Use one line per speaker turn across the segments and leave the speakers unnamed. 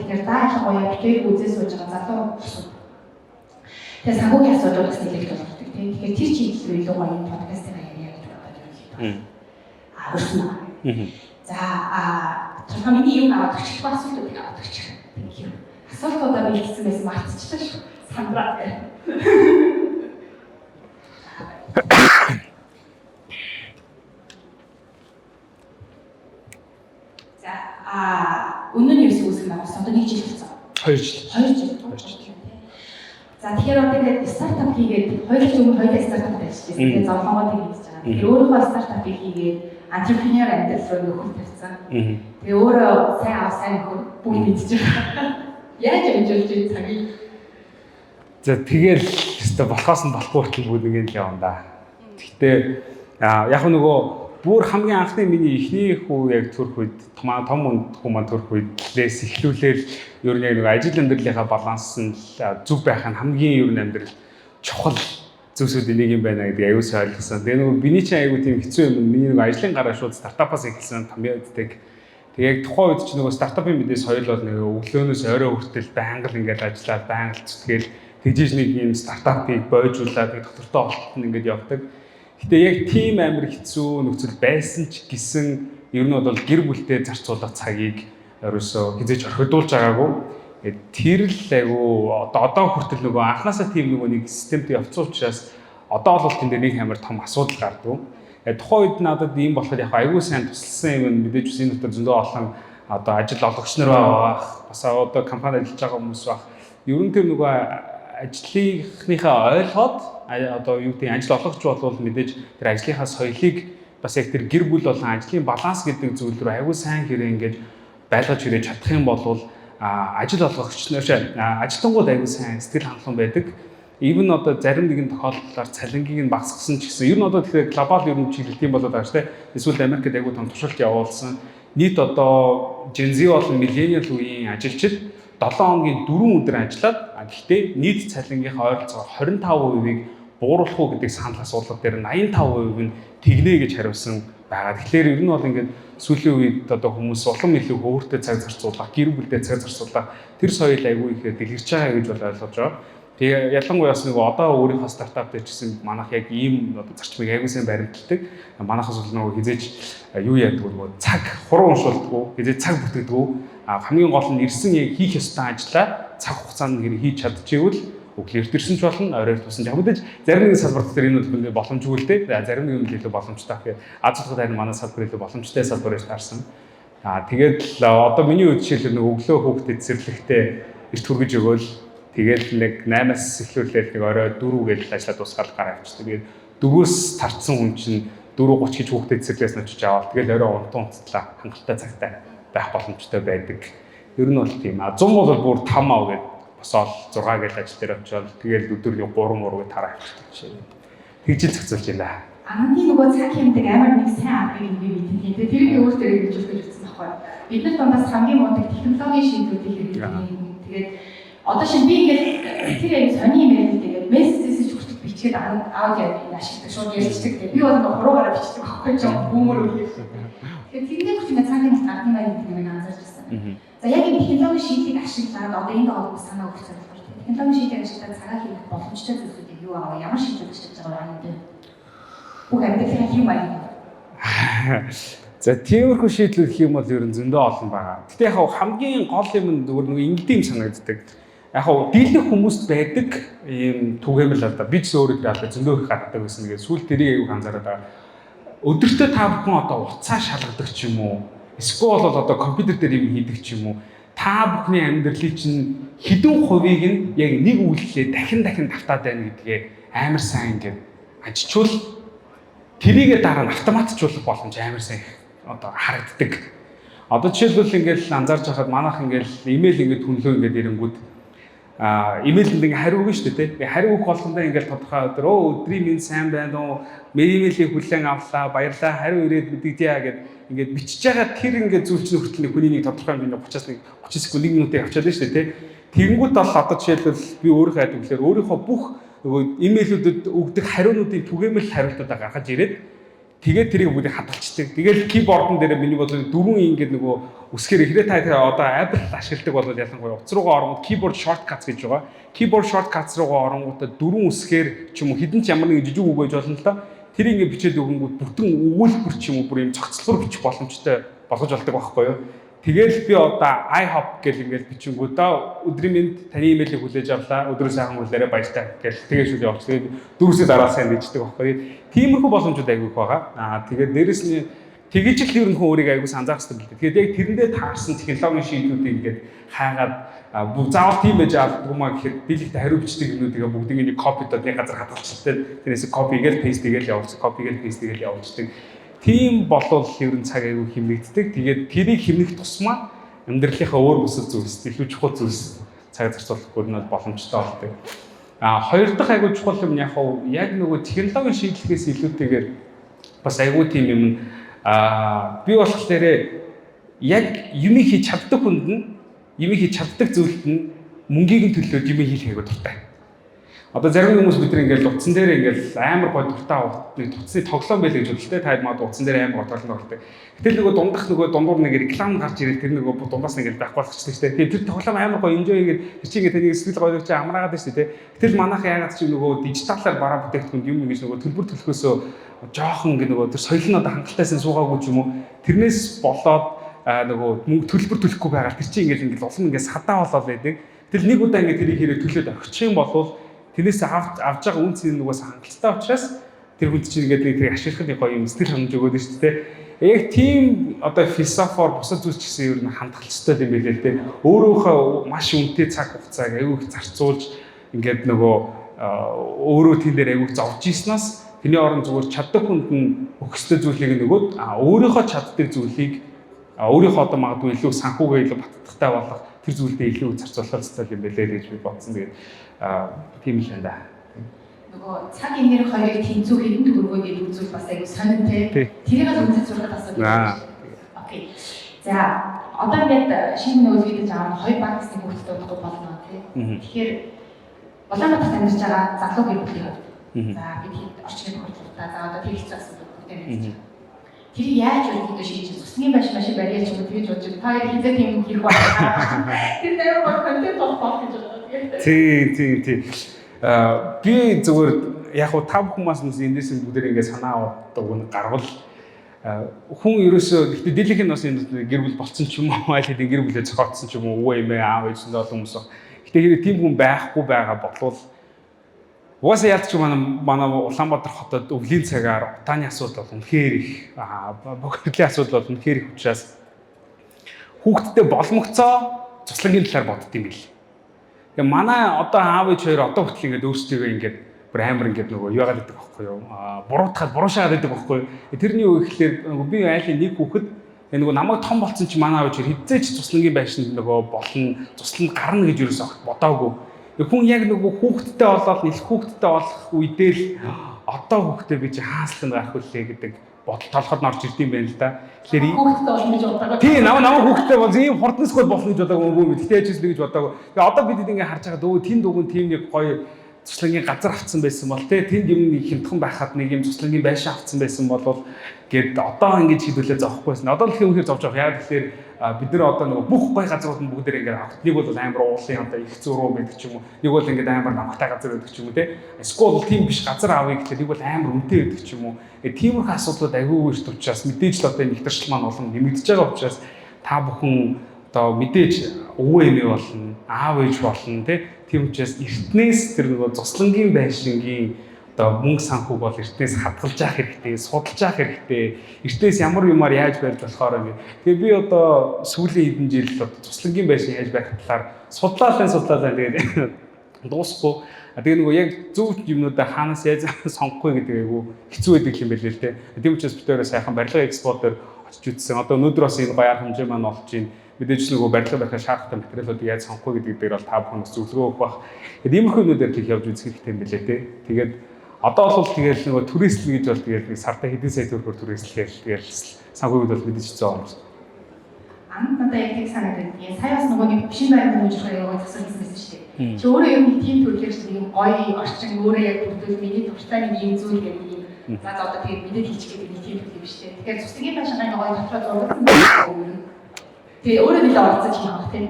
тэгэхээр даахаа гоё битээр үзээ сууж байгаа залуу хүмүүс. Тэгээ санхүүгийн асуудал бас нэлээд болдог тийм. Тэгэхээр тэр чиглэл илүү гоё подкастыг яриа гэж бодож байна. Өрснө. За тодорхой миний юм аваад өгчих асуултуудыг аваад өгчих. Тийм. Асуултуудаа бэлдсэн байсан мартчихлаа шүү. Сандраа. Өнөө нь юусэн үүсгэн байгуулсан. Одоо 1 жил болсон.
2 жил.
2 жил. За тэгэхээр одоо ингээд стартап хийгээд 2 жил өмнө хоёулаа стартап ажиллаж байсан. Тэгээд зовлонгоо хийж байгаа. Тэгэхээр өөрийнхөө стартапыг хийгээд entrepreneur амьдрал руу нөхөд тавьсан. Тэгээ өөрөө сайн бүгд мэдчихэж байгаа. Яаж амжуулж ийм цагийг.
За тэгэл өстө болохоос нь болохгүй хүртэл бүгд ингэж явна да. Гэхдээ яг нөгөө бүр хамгийн анхны миний эхний хүү яг төрөх үед том хүн маань төрөх үед лээс эхлүүлээл ер нь яг нэг ажил амьдралынхаа баланс нь зөв байх нь хамгийн ер нь амьдрал чухал зүйлсүүд нэг юм байна гэдэг аюулсаа ойлгосон. Тэгээ нөгөө биний чинь аюул тийм хэцүү юм. Миний нөгөө ажлын гараа шууд стартапаас эхэлсэн томьёоддаг. Тэгээ яг тухайн үед чинь нөгөө стартапын мэдээ соёл бол нөгөө өглөөнөөс орой хүртэл байнга л ингээд ажиллаад байнга л зүтгэл тэгжиж нэг юм стартапыг бойжуулаад нэг доктортой олтод ингээд явдаг. Гэтэ яг тийм амар хэцүү нөхцөл байсан ч гэсэн ер нь бол гэр бүлтэй зарцуулах цагийг ерөөсөө хизээж орхидуулж байгаагүй. Тэр л айгу одоо хүртэл нөгөө анханасаа тийм нөгөө нэг системд явцсан учраас одоо бол тэн дээр нэг амар том асуудал гардаг. Тухайн үед надад ийм болохоор яг айгу сайн тусалсан юм мэдээж энэ дотор зөндөө олон одоо ажил олгогч нар байх, бас одоо компани ажиллаж байгаа хүмүүс байх. Ер нь тэр нөгөө ажлынхаа ойлгоод одоо юу гэдэг ажил олгогч болвол мэдээж тэр ажлынхаа соёлыг бас яг тэр гэр бүл болон ажлын баланс гэдэг зүйл рүү аягүй сайн хэрэг ингэж байлгаж хүрээж чадах юм бол ажил олгогч нар ажилтнууд аягүй сайн сэтгэл хангалуун байдаг. Even одоо зарим нэгэн тохиолдлоор цалингийг нь багасгасан ч гэсэн ер нь одоо тэгэхээр глобал ер нь чиглэлт юм болоод байгаа шүү дээ. Эсвэл Америкт аягүй том туршилт явуулсан. Нийт одоо Gen Z болон millennial үеийн ажилчид 7 хоногийн 4 өдөр ажиллаад гэхдээ нийт цалингийнхаа ойролцоогоор 25%-ийг бууруулах уу гэдэг санал асуулгад дээр 85% нь тэгнэ гэж хариулсан байгаа. Тэгэхээр ер нь бол ингээд сүүлийн үед одоо хүмүүс улам илүү хөөртэй цаг зарцуулах, гэр бүлтэй цаг зарцуулах тэр соёл аягүй их дэлгэрч байгаа гэж бол ойлгож байгаа. Тэгээ ялангуяа бас нөгөө одоо өөрийнхөө стартап дээр ч гэсэн манайх яг ийм одоо зарчмыг аягүй сайн баримталдаг. Манайхаас бол нөгөө хизээж юу яадаг нөгөө цаг хуруу уншуулдаг, хизээж цаг бүтээдэг. Хамгийн гол нь ирсэн яг хийх ёстой ажлаа цаг хугацаанд хэрэг хийж чадчихвэл өглөөртөрсөн ч болно, оройр тусан ч. Мэдээж зарим нэгэн салбарт дээр энэ бол боломжгүй л дээ. Зарим нэгэн илүү боломжтой. Тэгэхээр аз жаргал харин манай салбар илүү боломжтой салбар гэж таарсан. Тэгээд одоо миний үед жишээлбэл нэг өглөө хүүхдэд цэцэрлэгтээ эрт хүргэж өгөөл тэгээд нэг 8-аас эхлүүлээд нэг орой 4 гээд ажиллаад дуусгаад гараа авчихсан. Тэгээд 4-өөс тарцсан хүн чинь 4:30 гэж хүүхдэд цэцэрлээс нь очиж аваад тэгээд орой унтцлаа хангалттай цагтай байх боломжтой байдаг. Ер нь бол тийм. 100 бол бүр 5 ав гээд босоод 6 гээд ажил дээр очиод тэгээд өдөрний 3 гээд тараа авчихдаг жишээ. Тэгж зохицуулж байна.
Амны нөгөө цаг хэмдэг амар нэг сайн аргыг мэдээ. Тэгээд тэрийг өөртөө ингэж хэлж өгсөн байхгүй. Бид нар дундаас хамгийн мундаг технологийн шийдвэрүүдийг хэрэглэдэг. Тэгээд одоо шинэ би ингээд тэр яг сони юм яриад тэгээд мессежээс хүртэл бичгээд аудио ашигладаг шууд ярьчихдаг. Би бол нөгөө хуруугаараа бичдэг байхгүй ч бүүмөр үеэ. Тэгээд тэрний хүртэл цагийн гардын байр гэдэг нэг анзаарч байна. За яг энэ технологийн шийдвэрийг ашиглаад одоо энэ доогоо санаа өгөх зорилгоор технологийн шийдвэрийг ашиглаад цагаа хийх боломжтой зүйлсүүдийг юу аваа ямар шийдвэр хийж байгаа юм бэ? Бүх амьдралын юм аа.
За тиймэрхүү шийдлүүд гэх юм бол ер нь зөндөө олон байгаа. Гэтэ яг хамгийн гол юм нь нөгөө ингэдэм санагддаг. Яг дийлэх хүмүүст байдаг ийм түгээмэл л да. Би ч өөрөө тэр алдаа зөндөө их гаргадаг байсан. Тэгээд сүүл тэрийг аяг анзаараад байгаа. Өдөртөө та бүхэн одоо уцаа шалгадаг ч юм уу? Эсвэл бол одоо компьютер дээр юм хийдэг ч юм уу? Та бүхний амьдралын чинь хэдэн хувийг нь яг нэг үйлдэлээ дахин давтаад байна гэдгээ амар сайн ингээд ажичвал тэрийгээ дараа нь автоматжуулах боломж амар сайн одоо харагддаг. Одоо жишээлбэл ингээд анзаарч байхад манайх ингээд имэйл ингээд хүнлөө ингээд ирэнгүүд имэйлэнд ингээ хариу өгнө шүү дээ. Хариу өгөх болгондоо ингээд тодорхой өдрийн минь сайн байна уу? Имэйлийг хүлээн авлаа, баярлалаа, хариу ирээд мэдэгдъя гэд ингээд бичиж байгаа тэр ингээд зүйлчний хүртэл нэг хүний нэг тодорхой хэмжээний 30 секунд 1 минутыг авчаад байна шүү дээ. Тэгэнгүүт бол одоо жишээлбэл би өөрийнхөө адилаар өөрийнхөө бүх нөгөө имэйлүүдэд өгдөг хариунуудын түгээмэл хариултуудаа гаргаж ирээд Тэгээд тэрийг бүгдийг хадгалцдаг. Тэгээд keyboard-н дээр миний бодлоо дөрвөн ингээд нөгөө үсгээр ихрээ та одоо Apple ашигладаг бол ялангуяа утас руугаа оронгууд keyboard shortcuts гэж байгаа. Keyboard shortcuts руугаа оронгуудаа дөрвөн үсгээр ч юм уу хідэн ч ямар нэгэн жижиг үг байж болно л да. Тэр ингээд бичээд өгөнгүүд бүтэн өгүүлбэр ч юм уу бүр юм цогцлоор бичих боломжтой болгож болдог байхгүй юу? Тэгэл би одоо iHop гэл ингээд бичингүү да өдрийн минь таны имэйлийг хүлээж авлаа. Өдрөө сайхан хүлээрээ баяртай гэл тэгээ шүлээ явуулж. Тэгээд дөрөвсөө дараа сайн бичдэг байхгүй. Тиймэрхүү боломжууд айгүйх байгаа. Тэгээд дээрэс нь тэгэж л ер нь хүн өөрийг айгүй санаах хэрэгтэй л дээ. Тэгээд яг тэрэндээ таарсан технологийн шийдвэрүүдийг ингээд хайгаад заавал тийм байж аавдгуумаа гэхэд дийлэгт хариу бичдэг юмнуудыг бүгдийг нэг копидод нэг газар хадгалчихдаг. Тэрнээс копигээл пейст хийгээл явуулдаг, копигээл пейст хийгээл явуулдаг. Тийм болвол ер нь цаг аягүй хэмнэгддэг. Тэгээд тэрийг хэмнэх тусмаа амьдралынхаа өөр бүсэл зүйлс, илүү чухал зүйлс цаг зарцуулахгүй нь боломжтой болдог. Хоёр дахь аягүй чухал юм яг нөгөө технологийн шийдлэхээс илүүтэйгээр бас аягүй тийм юм би болохоор яг юм хийж чаддаг хүнд нь юм хийж чаддаг зүйлд нь мөнгийг нь төлөөд юм хийх аягүй дуртай. Одоо зарим хүмүүс бид нэг ингээл утсан дээр ингээл амар гой дуртай утасны тоглоом байл гэж бодолтой та маад утсан дээр амар гой тоглоом болтой. Гэтэл нөгөө дундуур нэг реклам гарч ирэл тэр нөгөө дундаас ингээл байх болгочихдаг шүү дээ. Тэр тоглоом амар гой enjoy хийгээд тэр чинь ингээд сэтгэл гоёлж чи амраагаад байна шүү дээ. Гэтэл манайхан ягаад чи нөгөө дижиталаар бараа бүтээгдэхүүн юм ингэж нөгөө төлбөр төлөхөөсөө жоохон ингээд нөгөө тэр соёл нь одоо хангалтайсан суугаагүй ч юм уу. Тэрнээс болоод нөгөө төлбөр төлөхгүй байгаа. Тэр чинь ингээл улам ингээд садаа болоод байдаг. Тэгэл нэг удаа ингээд тэрийг хэрэг төлөөд авчих юм бол тэрнээс авж байгаа үн цэн нөгөөс хангалттай учраас тэр хүнд чинь ингээд тэрийг ашиглахын гоё юм сэтгэл ханамж өгөөд шүү дээ. Яг тийм одоо философоор бусад зүйлч гэсэн ер нь хандах хэрэгтэй юм билээ л дээ. Өөрөөхөө маш үнэтэй цаг хугацааг аягүй зарцуулж ингээд нөгөө өөрөө тийм дээр аягүй зовж ийснаас тэрний орон зүгээр чаддаг хүнд нь өгөхтэй зүйлийг нөгөөд өөрийнхөө чаддаг зүйлийг өөрийнхөө одоо магадгүй илүү санхүүгээ илүү баттахтай болох тэр зүйлдээ илүү зарцуулах хэрэгтэй юм билээ гэж би бодсон. Тэгээд тийм л энэ да.
Нөгөө цаг энер хоёрыг тэнцүү хэдэн төгрөгөөр үзүүл бас айгу сонин тий. Тэрийг л үнэн зурхад асуудаг. Окей. За одоо ингээд шинэ нөгөө видео жаа хоёр банкны хөлтөд удахгүй болно тий. Тэгэхээр Улаанбаатарт амьдарч байгаа залуу гэр бүлийн хувьд за бид орчны тохиолдолтой за одоо тэр хэцүү асуудал бүгдээ мэдж байна. Тэрийг яаж өөрөдөө шийдэж цусны маш барьяа ч юм уу тэгж бодож та хоёр хизээ тийм хийх байна. Тэр нэр бол контент болох гэж байна.
Тий. Би зөвхөн яг уу та бүхэн бас эндээс бүгдээр ингээд санаа авдаг нь гарвал хүн ерөөсөө гэхдээ дийлийнх нь бас энэ гэр бүл болцсон ч юм уу аль хэдийн гэр бүлээ зохиогдсон ч юм уу өвөө эмээ аав ээжэндээ олон хүмүүс баг. Гэхдээ хэрэг тийм хүн байхгүй байгаа болвол угаасаа яалт ч манай Улаанбаатар хотод өвлийн цагаар утааны асуудал бол үнэхээр их бохирдлын асуудал бол үнэхээр их учраас хүүхдтэй боломгцоо цуслангийн талаар бодд юм бил. Тэгээ манай одоо аав ээж хоёр одоо хүртэл ингээд өөрсдөө ингээд бүр амар ингээд нөгөө яагаад гэдэг байхгүй юу? Буруушаад байдаг байхгүй юу? Тэрний юу гэхэлэр би айлын нэг хүүхэд нөгөө намайг том болсон чи манай аав ээж хэзээ ч цуслангийн байшинд нөгөө болно, цусланд гарна гэж юусоо бодоагүй. Хүн яг нөгөө хүүхдтэй болоод нэлэх хүүхдтэй болох үедээ л одоо хүүхдтэй би чи хааслан гарах үлээ гэдэг бодол толгойд орж ирдэм байх л да. Тэгэхээр
хүүхдтэй болно гэж бодоагүй.
Тий, намайг хүүхдтэй бол ийм хурднасгүй болно гэж бодоагүй юм. Тэгтээ ээжээс л гэж бодоагүй. Тэгээ одоо бид ингээд харж байгаа дөө тэнд үгэн тийм нэг гоё цуслангийн газар авцсан байсан бол тэнд юм нэг хямдхан байхад нэг юм цуслангийн байшин авцсан байсан бол гээд одоо ингэж шийдвэрлээ зовхгүйсэн. Одоо л их үнээр зовж байгаа. Яг тэгэхээр бид нар одоо нөгөө бүх гоё газрууд нь бүгдээр ингээд авах. Нэг бол амар уулын одоо их зуруу байдаг ч юм уу. Нэг бол ингээд амар намхтай газар байдаг ч юм уу те. Эсвэл тийм биш газар авъя гэхэл нэг бол амар үнэтэй байдаг ч юм уу. Тиймэрхүү асуудлууд аягүй өрт учраас мэдээж л одоо нэгтэршил маань олон нэмэгдэж байгаа учраас та бүхэн одоо мэдээж өвөө эмээ болно, аав ээж болно те. Тийм учраас эртнээс тэр нөгөө цуслангийн байшингийн одоо мөнгө санхүүг бол эртнээс хадгалж явах хэрэгтэй, судалж явах хэрэгтэй. Эртнээс ямар юмар яаж барьж болохоор ингэ. Тэгээ би одоо сүүлийн хэдэн жил одоо цуслангийн байшин яаж байх талаар судлаалаа тэгээд дуусахгүй. Тэгээ нөгөө яг зөв юмнуудаа хаанаас яаж сонгох вэ гэдэг айгу хэцүү байдаг юм байл л дээ. Тийм учраас бид өөрөө сайхан барилга экспортер очиж үзсэн. Одоо өнөөдөр бас энэ баяр хэмжээ маань олж ийн. Мэдээж нөгөө барилга байхад шаардлагатай материалуудыг яаж сонгох вэ гэдэг дээр бол та бүхэн зөвлөгөө өгөх бах. Тэгээд иймэрхүү юмнуудаар их явж үзэх хэрэгтэй юм билээ те. Тэгээд одоо бол тэгээд нөгөө туристл гэж бол тэгээд нэг сартаа хэдэн сая төгрөгөөр туристлэхээр тэгээд санхүүгд бол мэдээж зөө юм.
Надад яг тийм санагдав. Сая бас нөгөө нэг шинэ байрны хөгжих яваа тасалсан байсан шүү дээ. Чи өөрөө юм тийм төрөлж нэг гоё орчин өөрөө яг бүрдүүл миний дуртай нэг юм зүйл гэдэг юм За одоо тэгээд мэдээд хийчихээд нэг тийм юм биш те. Тэгэхээр цусгийн машинаа гоё дотроо зургасан байх юм. Тэгээ өөрөө нэлээд оролцож хийх байх тийм.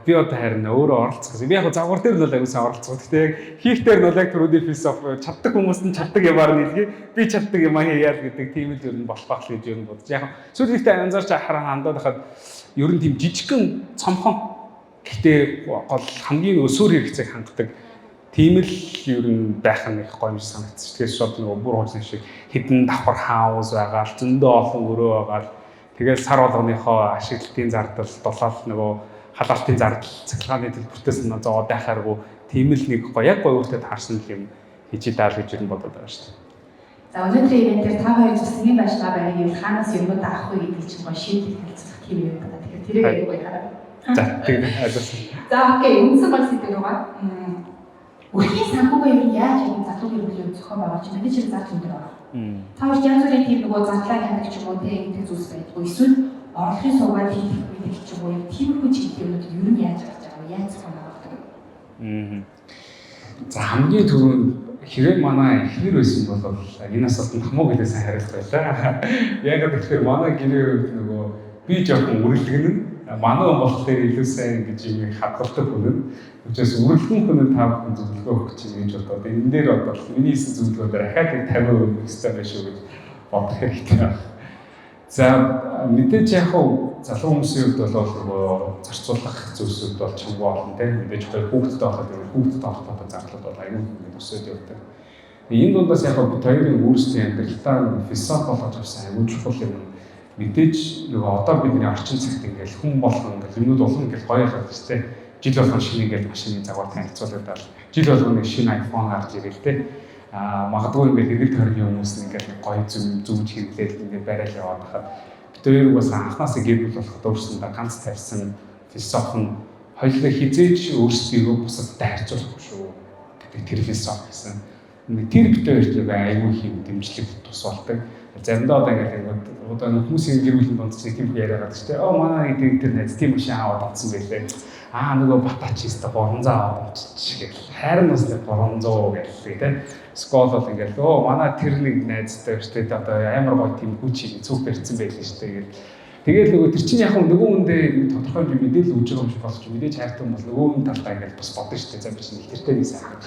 Би одоо харин өөрөө оролцсон. Би яг загвар дээр нь бол аюулсан оролцсон. Гэхдээ яг хийх дээр нь бол яг түрүүний философи чаддаг хүмүүс нь чаддаг юмар нийлгээ. Би чаддаг юм хийяад гэдэг тийм л ер нь болох байх гэж ер нь бодож. Яг сүүлдээ анзаарч хараа хандаад хахад ер нь тийм жижигхэн цомхон гэхдээ гол хамгийн өсвөр хэрэгцээг хангадаг тийм л ер нь байх нь их гоё юм санагдчих. Тэгэхээр шууд нөгөө бүр хуучин шиг хідэн давхар хаус байгаа л зөндөө олон өрөө байгаа л тэгээд сар болгоныхоо ашиглалтын зардал дулаал нөгөө халаалтын зардал цахилгааны төлбөртөөс нь зоо байхааргүй тийм л нэг гоё яг гоё өөртөө таарсан юм хийж даал гэж ер нь бодоод байгаа шүү дээ.
За өнөөдрийн ивэнтээр та хоёр цусгийн башлаа байрыг хаанаас юмнууд авах вэ гэдэг чинь гоё шийдэл хэлцэх тийм юм байна. Тэгэхээр тэрийг аягүй гоё хараа.
За тийм ажилласан.
За окей, үндсэн бол сэдв байгаа. Үрхийн санхүүгээ юу яаж юм залуу хэрэглээ зохион байгуулж мэдээж хэрэг зардал өндөр байна. Та хоёр янз бүрийн тийм нөгөө зардлаа хяндаг ч юм уу тийм гэдэг зүйлс байдгүй. Эсвэл орлогын суугаад хийх гэдэг ч юм уу тиймэрхүү чиглэлүүд юу нь яаж гарч байгаа вэ? Яаж зохион байгуулдаг вэ?
За хамгийн түрүүнд хэрэг манай эхнэр байсан бол энэ асуултанд хамаагүй хэлээ сайн хариулт байлаа. Яг тэгэхээр манай гэрээ нөгөө би жоохон үргэлгэн манай болохоор илүү сайн гэж юм хадгалдаг хүн. Учраас үргэлгэн хүн та бүхэн зөвлөгөө өгч чинь гэж бодоод энэ дээр одоо миний хийсэн зөвлөгөөнөөр ахаад 50% өстэй байх шүү гэж бодох хэрэгтэй байна. За мэдээж яг залуу хүмүүсийн хувьд бол нөгөө зарцуулах зүйлсүүд бол чамгүй олон тийм мэдээж хүүхдэд байхад хүүхдэд авахтаа зарлууд бол аюул ингэ өсөж явдаг. Энэ дундаас яг бид хоёрын өөрсдийн амьдралдаа философи болгож авсан аюул чухал юм. Мэдээж нөгөө одоо бидний орчин цагт ингээл хүн болгон ингээл юмнууд олон ингээл гоё яваад тийм жил болгон шинэ ингээл машины загвар танилцуулаад жил болгон нэг шинэ iPhone гарч ирэл тийм магадгүй ингээд эргэл тойрны хүмүүс ингээд гоё зүвж хэрэглээд ингээд барайл яваад хахад бид хоёр бас анхнаасаа гэр бүл болоход өөрсөндөө ганц тавьсан философи нь хоёулаа хизээж өөрсдийгөө бусадтай харьцуулахгүй шүү гэдэг тэр философи гэсэн. Тэр бид хоёрт аюул хэм дэмжлэг тус болдог. Заримдаа одоо ингээд одоо хүмүүсийн гэр бүлийн донд чинь тийм яриагаад ч тийм манай тэр найз тийм машин аваад авсан байлээ. Нөгөө батач хийстэ 300 аваад авчих гэх. Хайрын бас 300 гэлээ тийм. Скол бол ингээд манай тэр нэг найзтай өштэй одоо амар гоё тийм хүч цүх барьсан байлээ шүү дээ. Тэгээд нөгөө тэр чинь яг нөгөө хүндээ тодорхой юм мэдээлэл өгж байгаа юм шиг болчих. Мэдээж хайртай бол нөгөө хүн талдаа ингээд бас бодно шүү дээ. За би чинь тэртэй нэг сайхан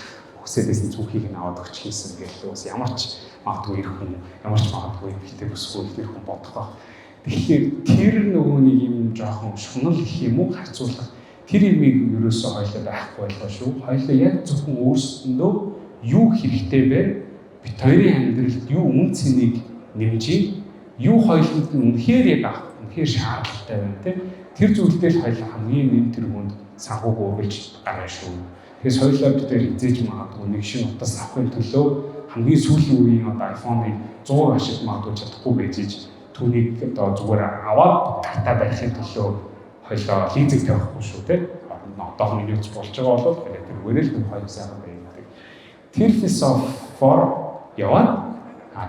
хүсэлээсэн цүхийг нь аваад өгч хийсэн гэх бас ямар ч магадгүй ирэх хүн ямар ч магадгүй ихтэй бүсгүй ирэх хүн бодох байх. Тэгэхээр тэр нөгөө нэг юм жоохон шунал гэх юм уу харьцуулах тэр юмыг ерөөсөө хоёлоо байхгүй байлаа шүү. Хоёлоо яг зөвхөн өөрсөндөө юу хэрэгтэй бэ? Бид хоёрын амьдралд юу үн цэнийг нэмжээ? Юу хоёуланд нь үнэхээр яг авах, үнэхээр шаардлагатай байна тийм. Тэр зүйлдээ л хоёлоо хамгийн нэм тэргуунд санхүүг өргөж гараа шүү. Тэгэхээр хоёлоо бид дээр эзэж магадгүй нэг шинэ утас авахын төлөө хамгийн сүүлийн үеийн одоо iPhone-ыг 100 ашиг магадгүй чадахгүй байж түүнийг одоо зүгээр аваад гартаа барихын төлөө хоёлоо лизинг тавихгүй шүү тийм. Одоо миний үз болж байгаа бол тэр үрэл хүн хоёр сайхан байдаг. Тэр философоор яваад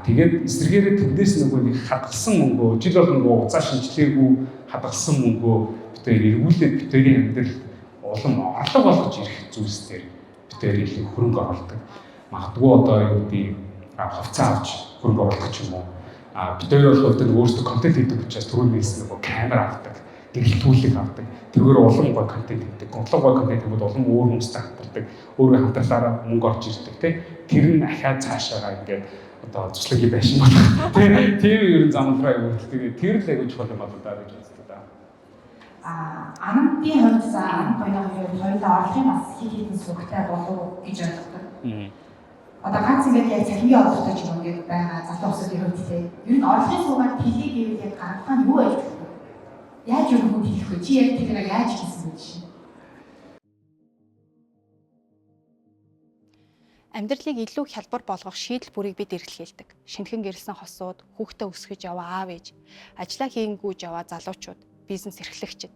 тэгээд эсрэгээрээ тэндээс нөгөө нэг хадгалсан мөнгөө жил болгон уцаа шинжилгээгүй хадгалсан мөнгөө бид хоёр эргүүлээд бид хоёрын амьдрал улам орлого болгож ирэх зүйлс дээр бид хоёр илүү хөрөнгө оруулдаг. Магадгүй одоо юу гэдэг хувцас авч хөрөнгө оруулах ч юм уу. Бид хоёр бол өөрсдөө контент хийдэг учраас түрүүн хэлсэн нөгөө камер авдаг, гэрэлтүүлэг авдаг. Тэгвэр улам гоё контент хийдэг. Улам гоё контент хийгүүд улам өөр хүмүүстэй хамтардаг. Өөрийн хамтарлаараа мөнгө орж ирдэг тийм. Тэр нь ахаад цаашаа ингээд одоо цуцлагийн байшин болох. Тийм ер нь замлраа өгдөг. Тэр л агуулж болох юм байна гэж үздэг да.
Анамтын хувьд за хоёроо орлогын бас хийхин сүргтэй болов гэж ойлгодог. Одоо ганц ингээд яг цахилгаан орлоготой ч юм ингээд байгаа залуу хүмүүсийн хувьд тийм. Ер нь орлогын суугаад хэлхий гэвэл яг гаргах нь юу байж вэ? Яаж юу хүн хэлэх вэ? Чи яг тэрийг яаж хийсэн бэ?
Амьдралыг илүү хялбар болгох шийдэл бүрийг бид эргэлхийлдэг. Шинэхэн гэрэлсэн хосууд, хүүхдээ өсгөж яваа аав ээж, ажиллаа хийнгүүж яваа залуучууд, бизнес эрхлэгчид.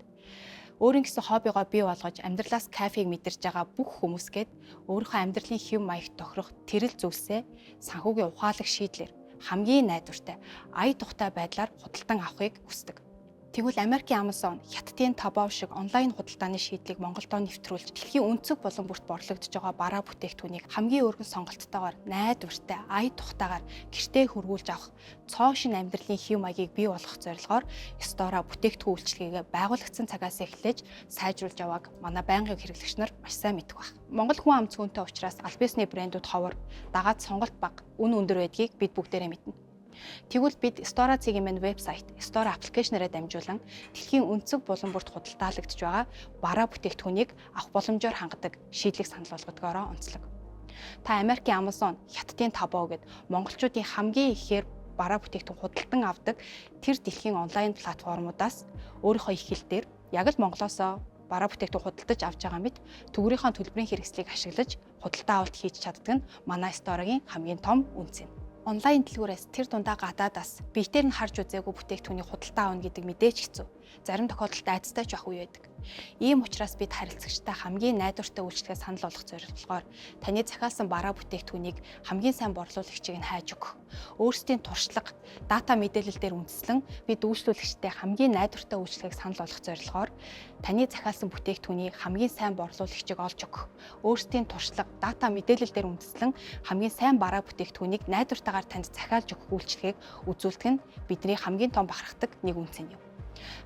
Өөрийн гэсэн хоббигоо бий болгож амьдралаас кайфыг мэдэрж байгаа бүх хүмүүсгээд өөрийнхөө амьдралын хэв маягт тохирох тэрэл зүйлсээ санхүүгийн ухаалаг шийдлэр хамгийн найдвартай, ая тухтай байдлаар худалдан авахыг хүсдэг. Тэгвэл Америкийн Amazon хятадын Taobao шиг онлайн худалдааны шийдлийг Монголдо нэвтрүүлж дэлхийн өнцөг болон бүрт борлогдож байгаа бараа бүтээгдэхүүнийг хамгийн өргөн сонголттойгоор найдвартай, ая тухтайгаар гэртээ хөрвүүлж авах цоо шин амьдралын хэв маягийг бий болгох зорилгоор Store бүтээгдэхүүн үйлчилгээгээ байгуулагдсан цагаас эхлэж сайжруулж явааг манай байнгын хэрэглэгч нар маш сайн мэддэг байна. Монгол хүн ам цөөнтэй учраас аль биесний брэндүүд ховор, дагаад сонголт бага, үн өндөр байдгийг бид бүгдээрээ мэднэ. Тэгвэл бид Store цэгийн мань вебсайт, Store аппликейшнаараа дамжуулан дэлхийн өнцөг булан бүрт худалдаалагдж байгаа бараа бүтээгдэхүүнийг авах боломжоор хангадаг шийдлийг санал болгодгоороо онцлог. Та Америкийн Amazon, хятадын Taobao гэд монголчуудын хамгийн ихээр бараа бүтээгдэхүүн худалдан авдаг тэр дэлхийн онлайн платформудаас өөрийнхөө их хэл дээр яг л Монголоосоо бараа бүтээгдэхүүн худалдаж авч байгаа мэт төгөөрийнхөө төлбөрийн хэрэгслийг ашиглаж худалдаа авалт хийж чаддаг нь манай Store-гийн хамгийн том үнц юм. Онлайн дэлгүүрээс тэр дундаа гадаадаас биетээр нь харж үзээгүй бүтээгдэхүүний худалдаа авна гэдэг мэдээж хэцүү. Зарим тохиолдолд айцтай ч байх үе байдаг. Ийм учраас бид харилцагчтай хамгийн найдвартай үйлчлэгээ санал болгох зорилгоор таны захиалсан бараа бүтээгдэхүүнийг хамгийн сайн борлуулагчийг нь хайж өгөх. Өөрсдийн туршлага, дата мэдээлэл дээр үндэслэн бид үйлчлүүлэгчтэй хамгийн найдвартай үйлчлэгийг санал болгох зорилгоор таны захиалсан бүтээгдэхүүнийг хамгийн сайн борлуулагчийг олж өгөх. Өөрсдийн туршлага, дата мэдээлэл дээр үндэслэн хамгийн сайн бараа бүтээгдэхүүнийг найдвартайгаар танд захиалж өгөх үйлчлэгийг үзүүлдэг нь бидний хамгийн том бахархдаг нэг үнц юм.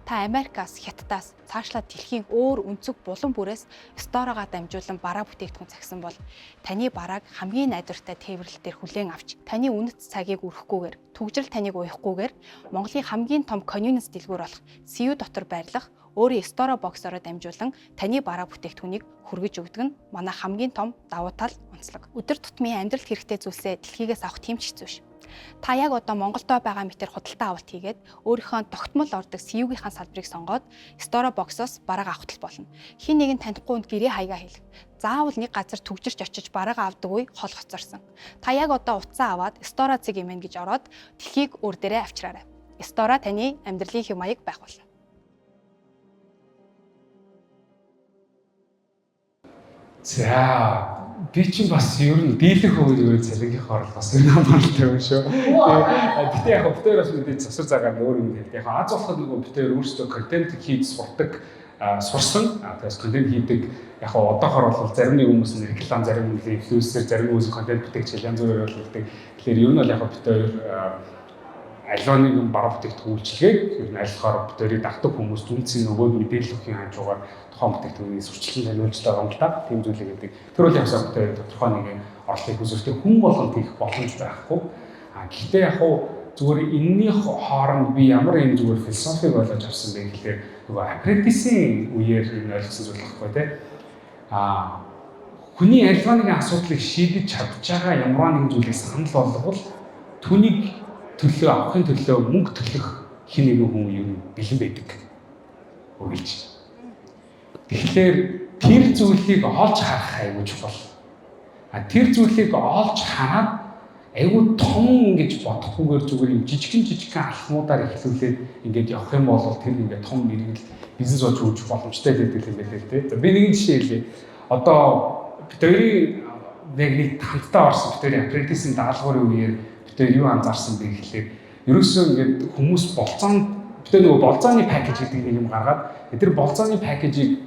Та Америкаас, Хятадаас цаашлаад дэлхийн өөр өнцөг булан бүрээс Store-гаа дамжуулан бараа бүтээгдэхүүн загсан бол таны барааг хамгийн найдвартай тээвэрлэл дээр хүлээн авч таны үнэт цагийг өрөхгүйгээр, түгжрэл таныг уяхгүйгээр Монголын хамгийн том convenience дэлгүүр болох CU дотор байрлах өөрийн Store box-ороо дамжуулан таны бараа бүтээгдэхүүнийг хүргэж өгдөг нь манай хамгийн том давуу тал онцлог. Өдөр тутмын амьдралд хэрэгтэй зүйлсээ дэлхийгээс авах тийм ч хэцүү ш. Та яг одоо Монголдо байгаа мэтэр худалдаа авалт хийгээд өөрийнхөө тогтмол ордог CU-гийнхаа салбарыг сонгоод Store box-оос бараа авахтал болно. Хин нэг нь танихгүй гэрээ хаягаа хэлэх. Заавал нэг газар түгжирч очиж бараа авдаг үе хол хоцорсон. Та яг одоо утсаа аваад Store цэг юм гэж ороод дэлхийг өөр дээрээ авчраарай. Store таны амьдралын хэв маяг байх болно.
За би чинь бас ер нь дийлэх өөр цалингийн хорлоос ер нь хамааралтай юм шүү. Гэтэ яг битээр бас мэдээ засвар цагаар өөр юм хэлдэг. Яг аз болоход нөгөө битээр өөрсдөө контент хийж сурдаг, сурсан. Тэгээс контент хийдэг. Яг одоохор бол зарим нэг хүмүүс нь реклам, зарим нэг инфлюенсер, зарим хүмүүс контент бүтээгч янз бүрээр болдог. Тэгэхээр ер нь бол яг битээр аливаа нэгэн бараа бүтээгдэхүүн үйлчилгээг ер нь айлхаар битээрийг дагдаг хүмүүс үнцийн нөгөө мэдээлэл өгхийн хажуугаар тухайн бүтээгдэхүүний сурчлан таниулж байгаа юм л та. Тийм зүйлийг гэдэг. Тэр бол явсаа битээр тодорхой нэгэн орлогыг үзүүлдэг хүн болгонд хийх боломж байхгүй. Гэхдээ яг зүгээр энэний хооронд би ямар юм зүгээр философиг ойлгож авсан бэ гэхээр нөгөө апрентисийн үеэр энэ ойлгосон зүйл байхгүй тий. Хүний аливаа нэгэн асуудлыг шийдэж чадж байгаа ямар нэгэн зүйлийг санал болгол түүнийг төлөө авахын төлөө мөнгө төлөх хин нэгэн хүн ер нь бэлэн байдаг. Өгүүлж. Тэгэхээр тэр зүйлийг олж харах аюул чухал. Тэр зүйлийг олж хараад аюул том гэж бодохгүйгээр зүгээр юм жижигхэн алхмуудаар эхлүүлээд ингээд явах юм бол тэр ингээд том мэрэгэл бизнес болж үүсэх боломжтой гэдэг юм байна л дээ. За би нэг жишээ хэлье. Одоо бидний нэг хамтдаа орсон бидний апрентисийн даалгаврын үеэр бид юу анзаарсан бэ гэхлээр ерөөсөө ингээд хүмүүс бид нөгөө болцооны пакэж гэдэг нэг юм гаргаад тэр болцооны пакэжийг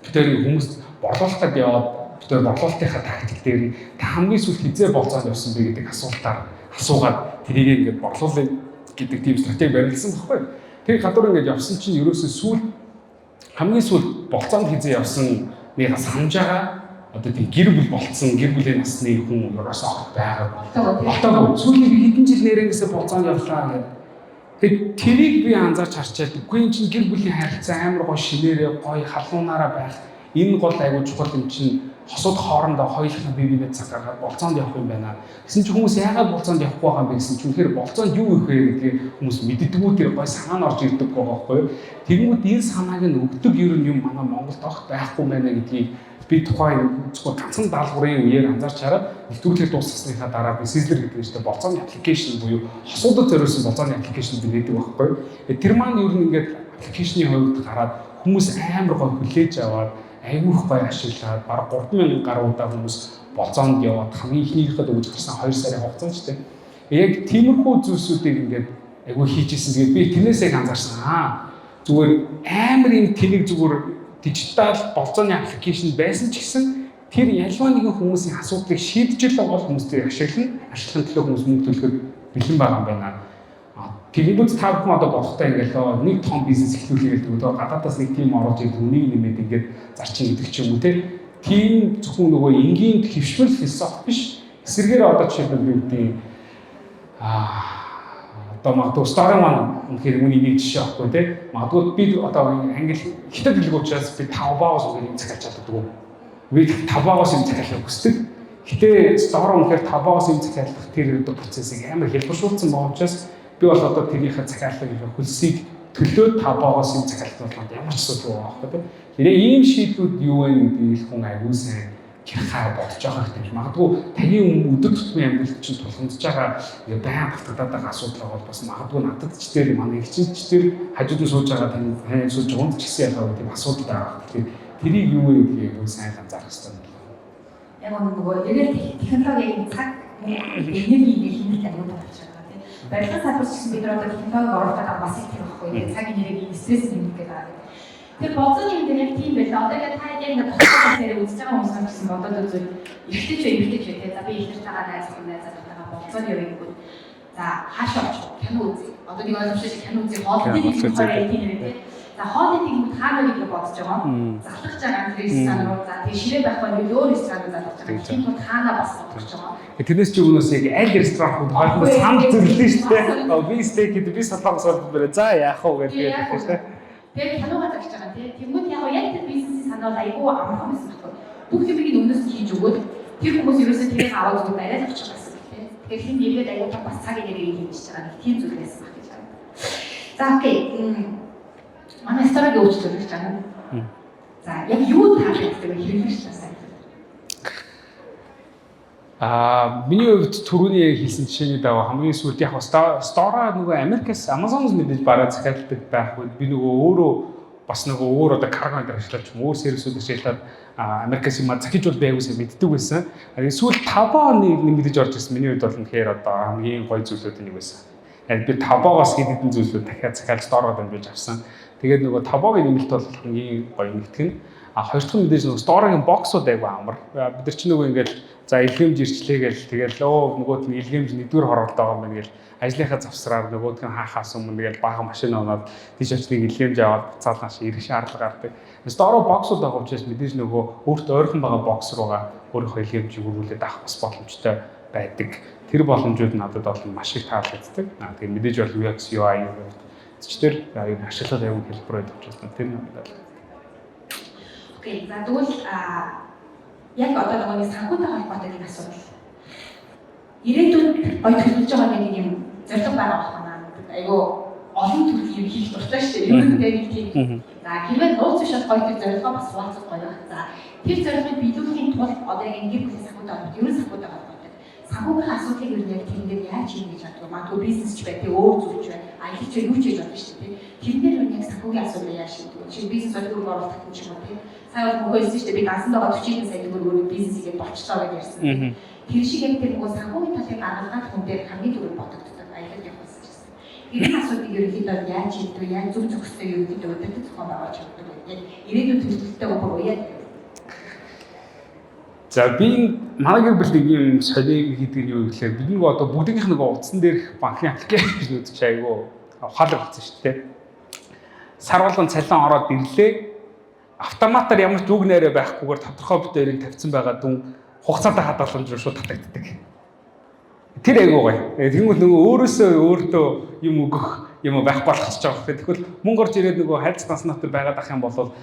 бид хүмүүс борлуулалтад яваад бид борлуулалтынхаа тактик дээр та хамгийн сүүлд хизээ болцоонд явсан бэ гэдэг асуултаар асуугаад тэрийг ингээд борлуулъя гэдэг тийм стратеги барилсан байхгүй. Тэр гадуур ингээд явсан чинь ерөөсөө хамгийн сүүлд болцоонд хизээ явсан нэг санаж байгаа одоо тийм гэр бүл болцсон гэр бүлийн насны хүн ерөөсөө байгаа. Отоогүй сүүлийн хэдэн жил нэрнгээсээ болцоонд явлаа гэдэг. Тэгээд тэрийг би анзаарч харчаад үгүй энэ чинь гэр бүлийн харилцаа амар гоё шинээрээ гоё халуунаараа байх. Энэ гол аягүй чухал юм чинь хосууд хоорондоо хоёулахна бие биенээ цаг гаргаад болцоонд явах юм байна. Гэсэн чинь хүмүүс яагаад болцоонд явахгүй байгаа юм бэ гэсэн чинь үнэхээр болцоонд юу их вэ гэдгийг хүмүүс мэддэггүй тэр гоё санаа нь орж ирдэг байгаа байхгүй юу. Тэгмүүд энэ санааг нь өгдөг ер нь юм манай Монголд авах байхгүй байна гэдгийг би тухайн зөвхөн ганцхан даалгаврын үеэр анзаарч хараад нэвтрүүлэг дуусгасныхаа дараа би Sizzler гэдэг нэртэй болцооны аппликейшн буюу хосуудад зориулсан болцооны аппликейшн би нээдэг байхгүй. Тэр маань ер нь ингээд аппликейшний хувьд гараад хүмүүс амар гоё хүлээж аваад айгүйх гоё ашиглаад бараг 3000 гаруй удаа хүмүүс болцоонд яваад хамгийн ихнийхээ өгж гарсан 2 сарын хугацаанд ч тийм. Яг тиймэрхүү зүйлсүүдийг ингээд айгүй хийжсэн. Тэгээд би тэрнээс яг анзаарсан. зүгээр амар юм тэнэг зүгээр дижитал болцооны аппликейшн байсан ч гэсэн тэр ялгаа нэгэн хүмүүсийн асуудлыг шийдэж л байгаа хүмүүстэй ашиглахын төлөө хүмүүс мөнгө төлөхөд бэлэн байгаа юм байна. Тэгэнгүүт та бүхэн одоо бодохтой ингээл нэг том бизнес эхлүүлэх гэдэг нь гадаадаас нэг тим орж ирэх үнийг нэмээд ингээд зарчин гэдэг ч юм уу тийм зөвхөн нөгөө энгийн хөвшмөл философи биш эсэргээр одоо жишээлбэл юу гэдэг одоо магадгүй story маань үнэхээр үний нэг жишээ авахгүй тийм магадгүй би одоо англи хятад хэлэг учраас би 5 багаас үнийг захиалж чаддаг. Би 5 багаас юм захиалах хүсдэг. Гэтэ story үнэхээр 5 багаас юм захиалах тэр одоо процессыг амар хэлбэршүүлсэн байгаа учраас би бол одоо тэрнийхээ захиалгын хөлсийг төлөөд 5 багаас юм захиалах бол ямар ч асуудал байгаа байхгүй тийм. Тэгээ ийм шийдлүүд юу вэ гэдгийг хүн аюул сайн хэрхээ бодож байгаа хэрэг юм. Магадгүй таны өдөр тутмын амьдралд чинь тулгамдж байгаа баян батгадаад байгаа асуудал бол бас магадгүй надад ч тэр манай хичээлч тэр хажууд нь сууж байгаа тань сууж байгаа ч гэсэн ялгаа тийм асуудал байгаа. Тэгэхээр тэрийг юу вэ гэдгийг аюул сайн анзаарах хэрэгтэй.
Яг нөгөө эргээд технологийн цаг энергийг хэмнэлт аюул болж байгаа. Барилгын салбарт ч гэсэн бид нар одоо технологиг оруулах гэдэг бас их тийм байхгүй. Цаг энергийн стресс нэмэх гэдэг байгаа. Тэр боцооны юм дээр яг тийм байлаа. Одоо яг та яг нэг боцоо дээр үзэж байгаа хүмүүс маань гэсэн бодоод үзвэл эргэжтэй ч эргэжтэй. За би их нартайгаа найзтайгаа боцооны юм гэнэ. За хаашаа очих кино үзье. Одоо нэг ойлгомжтой кино үзье. Хоолны нэг хоёр тийм нэр тийм. За хоолны нэг хаана гэж бодож байгаа. Залхаж байгаа ресторан руу за тийм ширээ байх бол өөр ресторан залхаж байгаа. Тийм бол хаана бас бодож байгаа.
Тэрнээс ч өгнөөс яг аль ресторанууд хоолны санд зөвлөж штэ. Би стейк гэдэг би салбарс болбороо. За яах вэ гэдэг тийм.
Тэгээд киногоо загч байгаа тийм. Тэнгүүд яг тэр бизнесийн санаа айгүй амархан байсан байхгүй. Бүх юмыг өмнөөс хийж өгөөд тэр хүмүүс ерөөсөө тэрийг аваад өгөх арай л авчих байсан тийм. Тэгэхээр хин нэргээд айгүй том бас цаг энергийг хэмжиж байгаа нэг тийм зүйл байсан баг гэж байна. За окей. Манай сторогийн өөрчлөлт гэж байна. За яг юу таалагддаг вэ хэрэглэгч насаа?
Миний хувьд түрүүний яг хэлсэн жишээний дагуу хамгийн сүүлд яг Store нөгөө Америкаас Amazon-с мэдээж бараа захиалдаг байх үед би нөгөө өөрөө бас нөгөө өөр одоо карго дээр ажиллаж өөр сервисүүд ажиллаад Америкаас юм захиж бол байгуу сайн мэддэг байсан. Сүүлд 5 оны нэмэгдэж орж ирсэн миний хувьд бол үнэхээр одоо хамгийн гоё зүйлүүдийн нэг байсан. Би 5-оос хэд хэдэн зүйлүүд дахиад захиалж Store-гоо дамжуулж авсан. Тэгээд нөгөө 5-огийн нэмэлт бол хамгийн гоё нэмэгдэх нь. Хоёр дахь нь мэдээж нөгөө Store-гийн боксууд айгүй амар. Бид нар ч нөгөө ингээл за илгээмж ирчлээгээл тэгэл нөгөөд нь илгээмж нэгдүгээр хороолт байгаа юм байна гээл ажлынхаа завсраар нөгөөд нь хаахаас өмнө тэгэл бага машин оноод тийш очныг илгээмж аваад буцаалгааш ирэх шаардлага гардаг. Store боксууд байгаа учраас мэдээж нөгөө өөртөө ойрхон байгаа бокс руугаа өөрийнхөө илгээмж өгүүлээд авах бас боломжтой байдаг. Тэр боломжууд надад бол маш их таалагддаг. Тэгээд мэдээж бол UX UI гэвчээр аюу ашиглаад аюу хэлбэр байдаг учраас тэр нь надад.
Окей, за тэгвэл яг одоо нөгөө санхүүтэй холбоотой нэг асуудал. Ирээдүйд гоё төлөвлөж байгаа нэг юм зорилго байгаа байна. Айгу олон төрлийн юм хийх дуртай шүү дээ. Ер нь нэг тийм. За хэрвээ нууц биш бол гоё зорилго бас хуваалцах гоё байна. За тэр зорилгыг биелүүлэхийн тулд одоо яг гэр бүлийн санхүүтэй холбоотой, ерөн санхүүтэй холбоотой. Санхүүгийн асуудлыг ер нь яг тийм дээр яаж хийж гэж боддог. Магадгүй бизнес ч бай, тий өөр зүйл ч бай, IT ч юу ч хийж болно шүү дээ. Тэрнээр ер нь яг санхүүгийн асуудлыг яаж шийдэх вэ? Жишээ нь бизнес бодгоор оруулах юм шиг байна тий. Сайн бол хөөсөн шүү дээ. Би дансанд байгаа 40 сая төгрөг өөрөө бизнесийг болчлоо гэж ярьсан. Тэр шиг яг тэр нөгөө санхүүгийн талыг гаргах хүн дээр хамгийн түрүү бодогддог аялал явуулсан гэсэн. Энэ асуудлыг ерөнхийдөө яаж шийдэх вэ? Яг зөв зөвхөстэй ерөнхийдөө өдөртөг зохион байгуулж чаддаг. Яг ирээдүйн төлөвлөлтөйгөө бүр уяад.
За би манай гэр бүлийн юм солиг хийдэг нь юу гэхээр бид нэг одоо бүгдийнх нэг утсан дээрх банкны аппликейшн үзэж айгу ухаалаг болсон шүү дээ. Сар болгон цалин ороод ирлээ. Автоматар ямар ч үг нэрэ байхгүйгээр тодорхой бүтээрийг тавьсан байгаа дүн хугацаатай хадгаламж руу шууд татагддаг. Тэр айгуу гоё. Тэгмэл нөгөө өөртөө юм өгөх юм байх болгочихж байгаа хэрэг. Тэгвэл мөнгө орж ирээд нөгөө хайц танснатар байгаад ах юм бол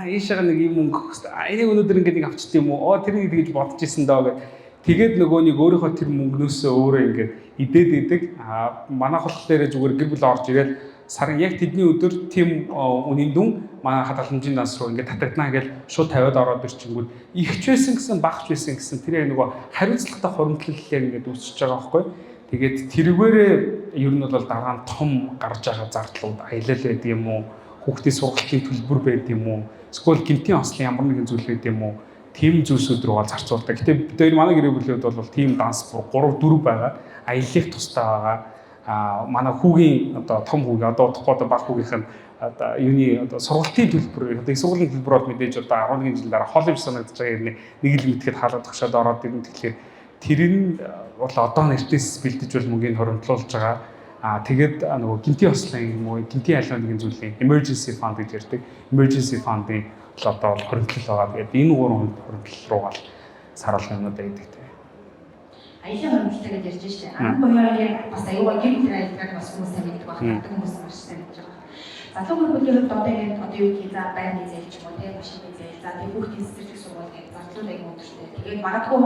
ийшээ нэг юм мөнгө энийг өнөөдөр ингээд нэг авчт юм уу? Тэрийг тэгж бодож исэн доо гэд. Тэгээд нөгөө нэг өөрийнхөө тэр мөнгнөөсөө өөрөө ингээд идээд идэг. Манайх болохоор зүгээр гэр бүл орж ирээд сарын яг тэдний өдөр тийм үнийн дүн манай хадгаламжийн данс руу ингээд татагдана гэж шууд тавиад ороод ирчихэнгүүт ихч байсан гэсэн багч байсан гэсэн тэр яг нөгөө хариуцлагатай хуримтлалаар ингээд үүсэж байгаа байхгүй. Тэгээд тэрүүгээрээ ер нь бол дараа нь том гарч байгаа зардлууд аялал байд юм уу, хүүхдийн сургалтын төлбөр байд юм уу, эсвэл гинтийн ослын ямар нэгэн зүйл байд юм уу, тийм зүйлсүүд рүү зарцуулдаг. Гэтэ бид манай гэр бүлүүд бол тийм данс 3 4 байгаа. Аяллах тустай байгаа. Манай хүүгийн одоо том хүүгийн одоо удахгүй одоо баг хүүгийнх нь одоо юуны одоо сургалтын төлбөр одоо их сургуулийн төлбөр бол мэдээж одоо 11 жил дараа хол юм санагдаж байгаа юм нэг л мэдхэд хаалга тагшаад ороод ирнэ тэгэхээр тэр нь бол одоо нэртээс бэлдэж бол мөнгөний хоримтлуулж байгаа. Тэгээд нөгөө гинтийн ослын юм уу гинтийн аль нэгэн зүйлийн emergency fund гэж ярьдаг. Emergency fund-ын бол одоо хоримтлал байгаа. Тэгээд энэ гурван хоримтлал руу гал саруулах юмнууд байдаг те.
Аялын хоримтлал гэж ярьж штэ. Буюу бас аюулгүй гэр бүлийн аялалыг бас хүмүүс сайн мэддэг байна. Хүмүүс маш сайн мэдж байгаа. Залуу хүмүүсийн хувьд одоо ингээд одоо юу гэх за байрны зээл ч юм уу те машины зээл за тэг хүүхдийн цэцэрлэг сургууль гэж зардлууд аяг өндөртэй. Тэгээд магадгүй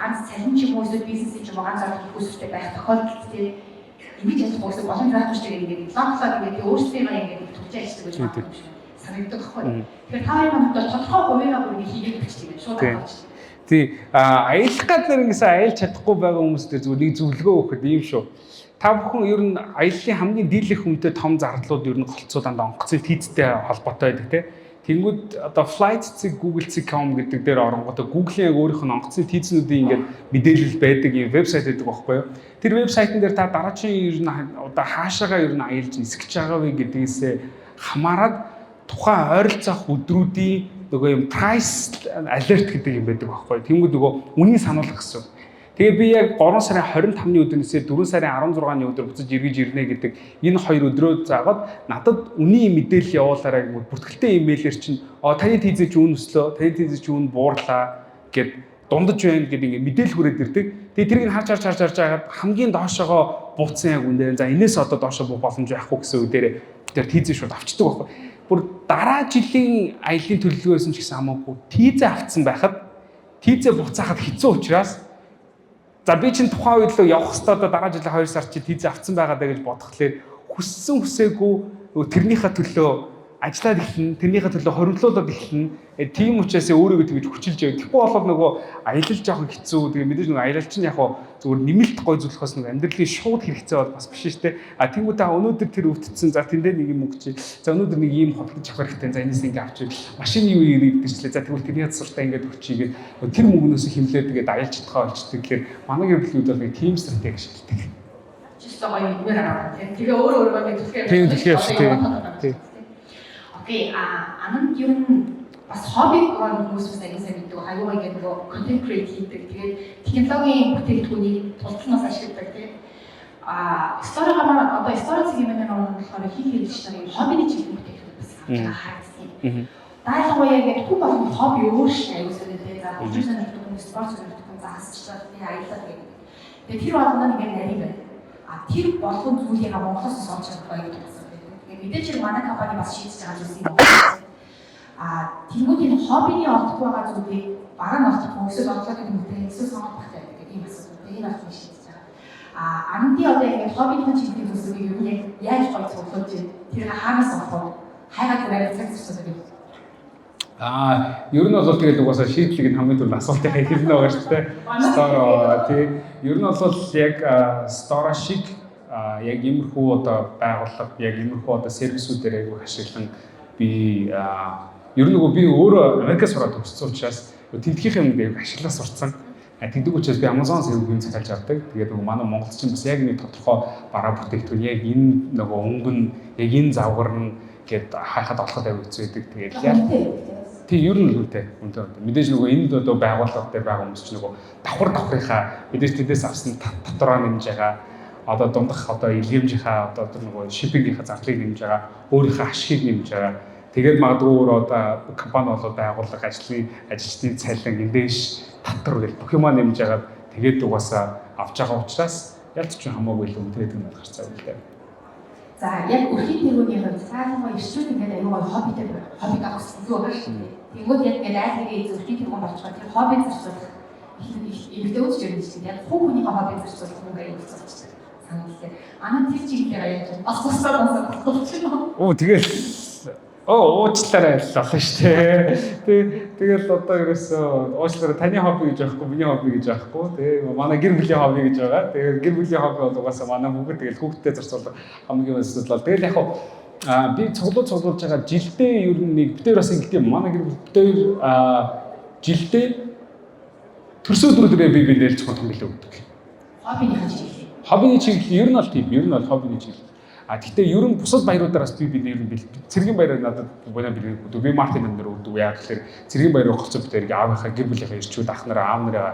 ганц цалин ч юм уу эсвэл бизнес ч юм уу ганц зардлын хүсэлтэй байх тохиолдолд те ингэж ажиллах гэсэн боломж байхгүй шүү дээ ингээд локлог ингээд өөрсдийнхөө ингээд төвчээ ажилладаг гэж байна санагддаг байхгүй. Тэгэхээр та хоёрын хувьд тодорхой хувийнхаа бүрийг хийгээд бичдэг юм шууд авч.
Тий аялах гадар ингэсэн аялж чадахгүй байгаа хүмүүстээ зүгээр нэг зөвлөгөө өгөхөд ийм шүү. Та бүхэн ер нь аяллаа хамгийн дийлэх хүнтэй том зардлууд ер нь голцоо дандаа онгоцын тийзтэй холбоотой байдаг тийм. Тэнгүүд одоо flight.google.com гэдэг дээр оронгуудаа Google-ийн өөрийнх нь онгоцны тийзнүүдийн ингээд мэдээлэл байдаг юм вебсайт байдаг байхгүй юу? Тэр вебсайтн дээр та дараагийн ер нь одоо хаашаагаа ер нь аялж нисгэж байгаа вэ гэдгээсээ хамаарат тухайн ойролцоох өдрүүдийн нөгөө юм price alert гэдэг юм байдаг байхгүй юу? Тэнгүүд нөгөө үнийн сануулгах гэсэн. Тэгээ би яг 3 сарын 25-ны өдрөөсөө 4 сарын 16-ны өдөр буцаж эргэж ирнэ гэдэг энэ хоёр өдрөө заагаад надад үнийн мэдээлэл явуулаарай гэвэл бүртгэлтэй имэйлэр чинь таны тийзэж үүн өслөө, таны тийзэж үүн буурлаа гэд дундаж байна гэдэг ингээ мэдээлэл хүрээд ирдэг. Тэгээ тэрийг харж агаад хамгийн доошоогоо бууцсан яг үнээр за энэс одоо доошоо буух боломж байхгүй гэсэн үдээр тэр тийзээ шууд авчдаг байхгүй. Бүр дараа жилийн аялын төлөвлөгөөсөн ч гэсэн хамаагүй тийзээ авцсан байхад тийзээ буцаахад хэцүү учраас за би чинь тухайн үед л явах хэвээр дараа жилийн 2 сар чи тийз авцсан байгаа даа гэж бодхолоор хүссэн хүсээгүй тэрнийхээ төлөө ажиллаад эхэлнэ, тэрнийхээ төлөө хоримтлуулаад эхэлнэ. Тийм учраас өөрийгөө тэгж хүчилж явах. Тэгэхгүй болоод нөгөө аялал жоох хэцүү. Тэгээ мэдээж нөгөө аялал чинь яг зүгээр нэмэлт гой зүйлхоос нөгөө амьдралын шууд хэрэгцээ бол бас биш шүү дээ. Тэнгуүтээ өнөөдөр тэр өвдсөн. За тэндээ нэг юм өгч. За өнөөдөр нэг ийм хотлож авах хэрэгтэй. За энэс ингэ авч. Машины юу иргэдэрчлээ. За тэгвэл тэрний язгууртаа ингэ өгчийгээд тэр мөнгнөөс хэмлээд тэгээд аялж чадхаа болчдөг. Тэгэхээр манай гэр бүлүүд бол нэг тийм стратеги шилдэг.
Чисто гоё юм байна. Тэгээ өөрөө нэг түлхээ.
Тийм түлхээ.
Окей, анан юу бас хоббиг хүмүүс бас аягүй сайн мэддэг. Аюугаа гэдэг нөгөө контент креат хийдэг. Тэгээд технологийн бүтээгдэхүүнийг тултнаас ашигладаг тийм. Сторига маань одоо стори цэгийн мэнээр болохоор хийх хэрэгч нар хоббины чиглэлийн бүтээгдэхүүн бас харагдсан. Дайлгаваа яг хүн болгоны хобби өөр шин аягүй сайн тийм. За хөгжим сонирхдаг хүмүүс, спорт сонирхдаг хүмүүс асчлаад тийм аялал гэдэг. Тэгээд тэр болгоно нэг нарийн байна. Тэр болгон зүйлийг Монголоос олж чадах байдаг. Мэдээж манай компани бас шийдэж байгаа зүйлс юм байна. Тэнгүүдийн хоббины олдох байгаа зүйлийг бараа нь олдох хүмүүсд орлогын нэмэлт эсвэл сонгох багтай гэдэг ийм асуудал. Энэ бас шийдэж байгаа. Ангийн одоо яг хоббины чиглэлийн зүйлсүүдийг юу яг яаж гоё цуглуулж тэр хаанаас олох вэ? Хайгаад барайж цагсчихсан юм.
Ер нь бол тэгээд угаасаа шийдлийг нь хамгийн түрүүнд асуултын хэлнэ байгаа шүү дээ. Стора тий. Ер нь бол яг стора шиг яг иймэрхүү одоо байгууллага яг иймэрхүү одоо сервисүүдээр айгүй ашиглан би ер нь нөгөө би өөрөө Америкаас сураад төгссөн учраас тентгийнхээ юм дээр ашиглаа сурцсан. Тэгдэг учраас би Amazon сервисийг захиалж авдаг. Тэгээд нөгөө манай монголчин бас яг нэг тодорхой бараа бүтээгдэхүүн яг энэ нөгөө өнгөн яг энэ завгар нь гээд хайхад олоход аягүй хэцүү байдаг. Тэгээд яг тий ер нь үнэтэй. Мэдээж нөгөө энд одоо байгууллага дээр байгаа хүмүүс чинь нөгөө давхарынхаа мэдээж тэдээс авсан татвараа нэмж байгаа одоо дундах одоо илгээмжийнхаа одоо нөгөө шиппингийнхаа зардлыг нэмж байгаа, өөрийнхөө ашгийг нэмж байгаа. Тэгээд магадгүй одоо компани болоод байгууллага ажилчдын цалин эндээш татвар гэл бүх юмаа нэмж байгаа. Тэгээд угаасаа авч байгаа учраас ялч ч хамаагүй л үнэтэй юм гарцаа үлдээ.
За яг өрхийн тэргүүний хувьд цаанаа ирчүүд ингээд аюулгүй хоббитэй хоббиг авах гэсэн үг байна шүү дээ. Тэнгүүд яг ингээд айлгын өрхийн тэргүүн болчиход тэр хоббиг зарцуулах их өвдөж ирнэ шүү дээ. Яг хүүхнийхээ хоббиг зарцуулах хүн аюул болчихсон. Анаа тэр чиглэлээр яаж бас болчихно. Тэгэл
уучлаарай л ах шүү дээ. Тэгэл одоо ерөөсөө уучлаарай таны хобби гэж байхгүй, миний хобби гэж байхгүй. Тэгээ манай гэр бүлийн хобби гэж байгаа. Тэгээ гэр бүлийн хобби бол угаасаа манай хүүхэд тэгэл хүүхдтэй зарцуулах хамгийн асуудал. Тэгэл яг би цуглуулж байгаа жилдээ ер нь нэг битээр бас ингэдэг манай гэр бүлээр жилдээ төрсөн өдрөөр би нээлж том билээ өгдөг.
Хоббиний хажиг.
Хоббиний чиглэл ер нь бол тийм, ер нь бол хоббиний чиглэл. Гэхдээ ер нь бусад баяруудаараас би ер нь цэргийн баяраар надад бона бэлгэх үү. Би Мартин намнаар өгдөг. Яг тэгэхээр цэргийн баяраар голцоо битээр аавынхаа гэр бүлийнхээ ирчүүд ах нараа аав нараа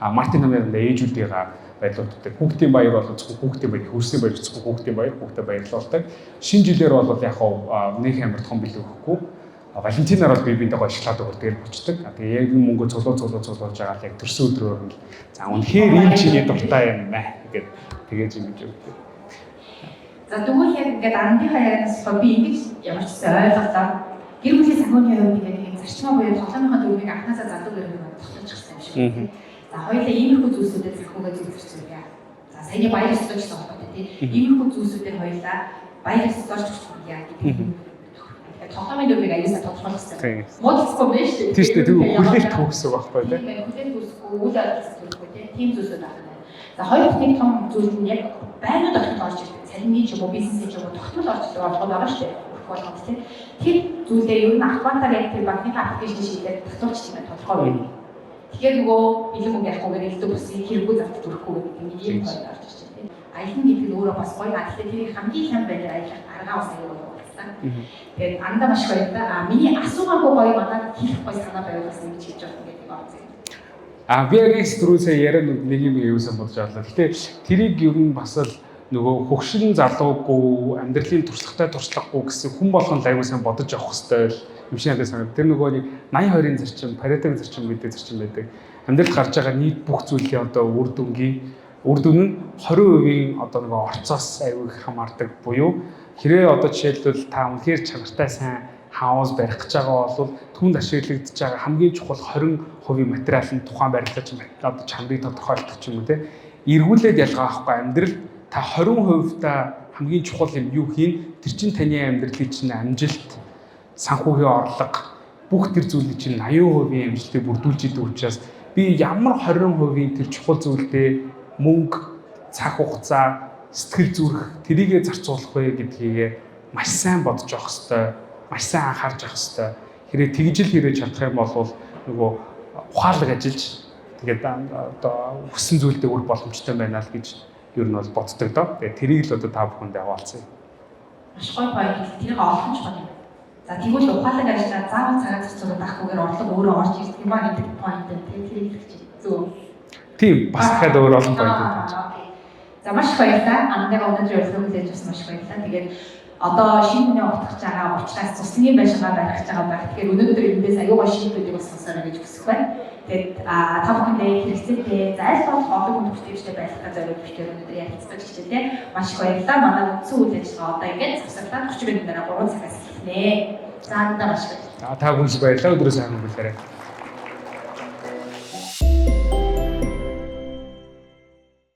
Мартин намнаар ээжүүдийнхээ баярлуулдаг. Хүүхдийн баяр бол зөвхөн хүүхдийн баяр, хөрсний баяр зөвхөн хүүхдийн баяр, хүүхдэд баярлуулдаг. Шинэ жилээр бол яг нэг амар том бэлгэхгүй. Валентинаар бол биендээ ашиглаад өгөх дээр болчдөг. Тэгээ яг энэ мөнгө цуглуулж байгаа л яг төрсөн өдрөөр нь за үнэхээр ийм чиний дуртай юм байна гэдэг тэгээж юм гэж өгдөг.
За тэгвэл яг ингээд андынхаа ярианаас би ингэж ямар ч гэсэн ойлголоо. Гэр бүлийн санхүүгийн хувьд ингээд зарчмаа буюу тоглоомын дөрвийг анхнаасаа залуу гэрээ тогтоож гисэн юм шиг. За хоёулаа иймэрхүү зүйлсүүдэд санхүүгээ зөвшөөрсөн юм. За саяны баяр ёслолтой холбоотой тийм. Иймэрхүү зүйлсүүдээр хоёулаа баяр ёслолж өгсөн юм яа гэдэг юм. Тоглоомын дөрвийг аюулсаа тодорхойлсон. Модцгүй байна шүү дээ.
Тийм шүү дээ. Хүлээлт төгсөг байхгүй тийм.
Хүлээлт төгсөхгүй үйл ажиллагаа төлөхгүй тийм зүйлсүүд байна. За хоёр дахь нэг том зүйл нь яг байнууд орчинд орж ирдэг. Цалинны ч юм уу бизнесийн ч юм уу тогтмол орчинд байгаа шүү дээ. Болгоод тийм. Тэр зүйлээ ер нь ахвантаар яг тэр банкны аппликейшн шийдээд татуулчих юм тодорхой байна. Тэгэхээр нөгөө бэлэн мөнгө явахгүйгээр элдв бүсийг хэрэггүй зарт төрөхгүй гэдэг юм ийм point орж ирж байна. Аялын гэдэг нь өөрөө бас гоё. Тэгэхээр тэрийг хамгийн сайн байдлаар аялах аргаа бас аягүй байна. Тэгээд андаа маш гоё та. Миний асуугаагүй гоё надад хийх гоё санаа байвал гэж хэлж байна гэдэг байна.
Би яг түрүүсээ яриад нэг юм юусан бодож байлаа. Гэтэ тэрийг ер нь бас л нөгөө хөгшин залуугүй амьдралын туршлагатай туршлагагүй гэсэн хүн болгон аягүй сайн бодож явах хэрэгтэй юм шиг надад санагдав. Тэр нөгөө нэг 80-20-ын зарчим, Паретогийн зарчим гэдэг зарчим байдаг. Амьдралд гарч байгаа нийт бүх зүйлийн одоо үр дүн нь 20% одоо нөгөө орцоос аягүй хамаардаг буюу хэрэг одоо жишээлбэл та үнэхээр чанартай сайн хаус барих гэж байгаа бол түүнд ашиглагдаж байгаа хамгийн чухал 20% материал нь тухайн барилгаач одоо чанарыг тодорхойлдог ч юм уу те. Эргүүлээд ялгаа авахгүй амьдрал та 20% та хамгийн чухал юм юу хийн тэр чинь таны амьдралын чинь амжилт санхүүгийн орлого бүх тэр зүйлийг чинь 80% амжилтыг бүрдүүлж идэг учраас би ямар 20% тэр чухал зүйлдээ мөнгө цаг хугацаа сэтгэл зүрх тэрийгэ зарцуулах вэ гэдгийг маш сайн бодож авах хэрэгтэй, маш сайн анхаарч авах хэрэгтэй. Хэрэг тэгжил хэрэг чадах юм бол нөгөө ухаалаг ажиллаж тэгээд одоо хүссэн зүйлдээ үр боломжтой байна л гэж ер нь бол боддог доо. Тэгээд тэрийг л одоо та бүхэнд яваалцсан.
Маш гоё point. Тэрийг олох ч байна. За тэгвэл ухаалаг ажиллаад заавал цагаа зарцуулах байхгүйгээр орлого өөрөө орж ирэх юм а гэдэг point тийм тэрийг хэлж зөв.
Тийм бас дахиад өөр олон point байна.
За маш баярлалаа. Андаа өнөөдөр ярилцлага хийж бас маш баярлалаа. Тэгээд одоо шинэ хүний утгаж байгаа уучлаас цусны байшингаа барих гэж байгаа байх. Тэгэхээр өнөөдөр эндээс аюу гоо шийдвэрүүдийг бас сонсоорой гэж хүсэх байна. Тэгээд та бүхэндээ хэрэгцээтэй зайлшгүй олон хүн бүртгэжтэй байх зорилго бичгээр өнөөдөр ярилцдаг хичээлээ. Маш их баярлалаа. Манай үндсэн үйл ажиллагаа одоо ингээд завсарлаа 30 минутаараа 3 цагаас эхэлнэ. За андаа маш баярлалаа.
Та бүхэнд баярлалаа. Өдрөө сайн өнгөрүүлээрэй.